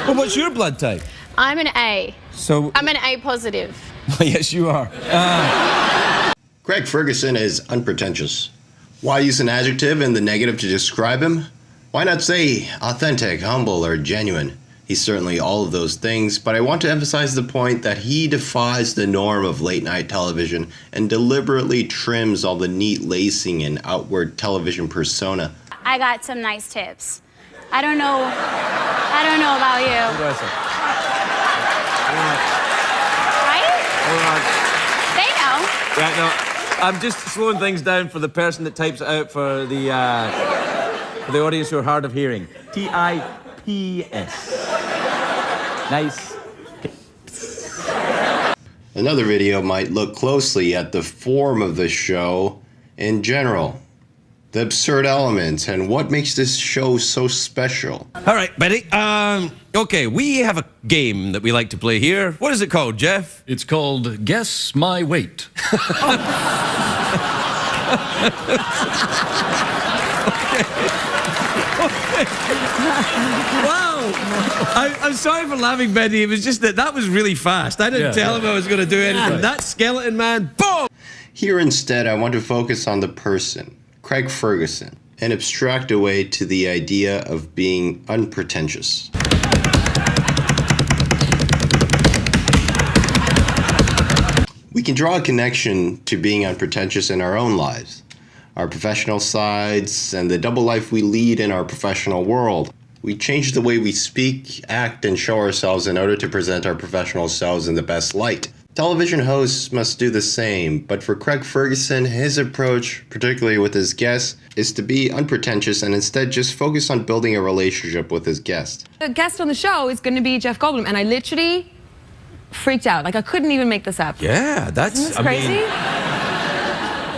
Well, what's your blood type? I'm an A. So I'm an A positive. Yes, you are. Craig Ferguson is unpretentious. Why use an adjective in the negative to describe him? Why not say authentic, humble, or genuine? He's certainly all of those things, but I want to emphasize the point that he defies the norm of late-night television and deliberately trims all the neat lacing and outward television persona. I got some nice tips. I don't know about you. What do I say? Right? They know. Right, no, I'm just slowing things down for the person that types it out for the audience who are hard of hearing. T-I-P-S. Nice. Another video might look closely at the form of the show in general, the absurd elements, and what makes this show so special. All right, Betty. Okay, we have a game that we like to play here. What is it called, Geoff? It's called Guess My Weight. Wow! I'm sorry for laughing, Betty. It was just that was really fast. I didn't tell him I was going to do anything. That skeleton man, boom! Here instead, I want to focus on the person, Craig Ferguson, and abstract away to the idea of being unpretentious. We can draw a connection to being unpretentious in our own lives, our professional sides, and the double life we lead in our professional world. We change the way we speak, act, and show ourselves in order to present our professional selves in the best light. Television hosts must do the same, but for Craig Ferguson, his approach, particularly with his guests, is to be unpretentious and instead just focus on building a relationship with his guest. The guest on the show is going to be Jeff Goldblum, and I literally freaked out. Like, I couldn't even make this up. Yeah, that's Isn't this crazy?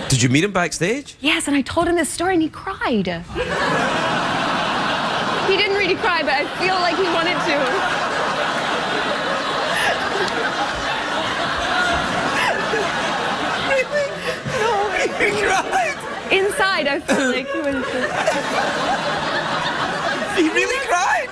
Did you meet him backstage? Yes, and I told him this story, and he cried. He didn't really cry, but I feel like he wanted to. He cried. Inside, I feel like he wanted to. He really cried?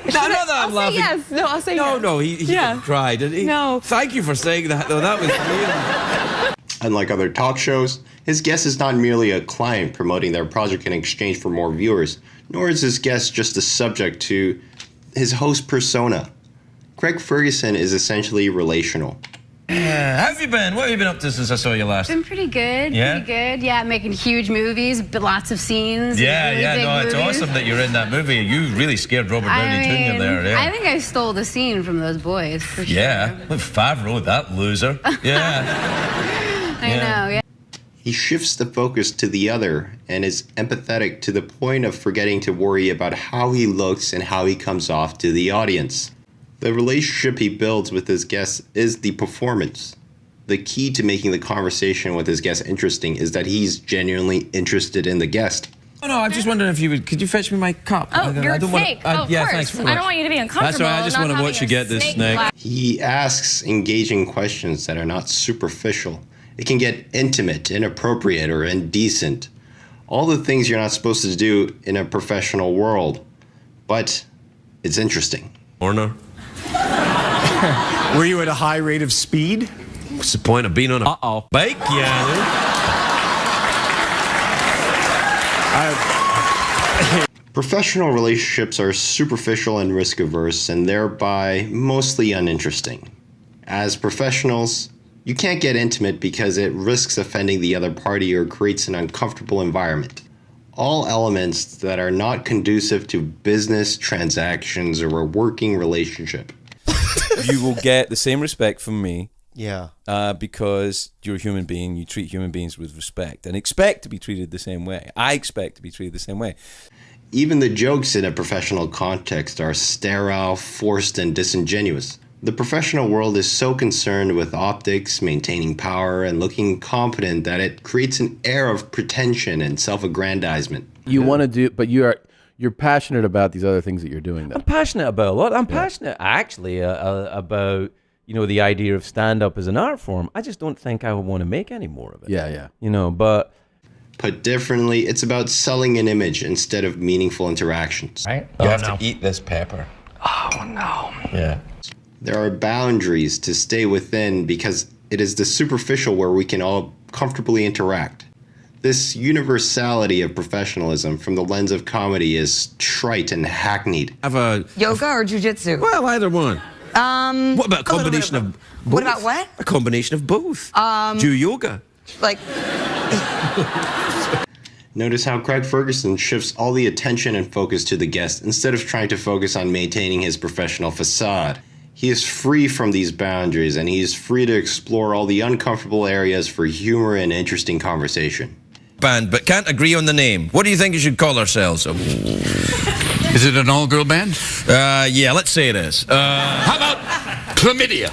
No, not that I'm laughing. Yes. No, I'll say yes. No, he didn't cry, did he? No. Thank you for saying that, though. That was real. Unlike other talk shows, his guest is not merely a client promoting their project in exchange for more viewers, nor is his guest just a subject to his host persona. Craig Ferguson is essentially relational. How have you been? What have you been up to since I saw you last? Been pretty good. Yeah? Pretty good. Yeah, making huge movies, but lots of scenes. Yeah, really big no, it's movies. awesome that you're in that movie. You really scared Robert Downey Jr. there, yeah. I think I stole the scene from those boys, for sure. Yeah, with Favreau, that loser. Yeah. I know, yeah. He shifts the focus to the other and is empathetic to the point of forgetting to worry about how he looks and how he comes off to the audience. The relationship he builds with his guests is the performance. The key to making the conversation with his guests interesting is that he's genuinely interested in the guest. Oh, no, I'm just wondering if could you fetch me my cup? Oh, you're fake. Of yeah, course. thanks very I much. don't want you to be uncomfortable. That's all right, I just want to watch you get this snake. He asks engaging questions that are not superficial. It can get intimate, inappropriate, or indecent. All the things you're not supposed to do in a professional world. But it's interesting. Or no? Were you at a high rate of speed? What's the point of being on a bike? Yeah. Professional relationships are superficial and risk-averse and thereby mostly uninteresting. As professionals, you can't get intimate because it risks offending the other party or creates an uncomfortable environment. All elements that are not conducive to business transactions or a working relationship. You will get the same respect from me. Yeah. Because you're a human being, you treat human beings with respect and expect to be treated the same way. I expect to be treated the same way. Even the jokes in a professional context are sterile, forced, and disingenuous. The professional world is so concerned with optics, maintaining power, and looking competent that it creates an air of pretension and self-aggrandizement. You want to do, but you're passionate about these other things that you're doing, though. I'm passionate about a lot. I'm passionate, actually, about, you know, the idea of stand-up as an art form. I just don't think I would want to make any more of it. Yeah, yeah. You know, but... Put differently, it's about selling an image instead of meaningful interactions. Right? You have to eat this pepper. Oh, no. Yeah. There are boundaries to stay within because it is the superficial where we can all comfortably interact. This universality of professionalism from the lens of comedy is trite and hackneyed. Have a Yoga or jujitsu? well, either one. What about a combination of both? What about what? A combination of both. Do yoga. Like, Notice how Craig Ferguson shifts all the attention and focus to the guest instead of trying to focus on maintaining his professional facade. He is free from these boundaries and he is free to explore all the uncomfortable areas for humor and interesting conversation. Band, but can't agree on the name. What do you think you should call ourselves? Is it an all-girl band? Yeah, let's say it is. How about chlamydia?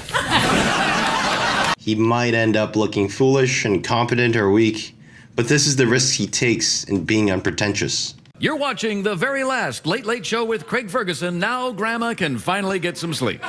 He might end up looking foolish, incompetent, or weak, but this is the risk he takes in being unpretentious. You're watching the very last Late Late Show with Craig Ferguson. Now Grandma can finally get some sleep.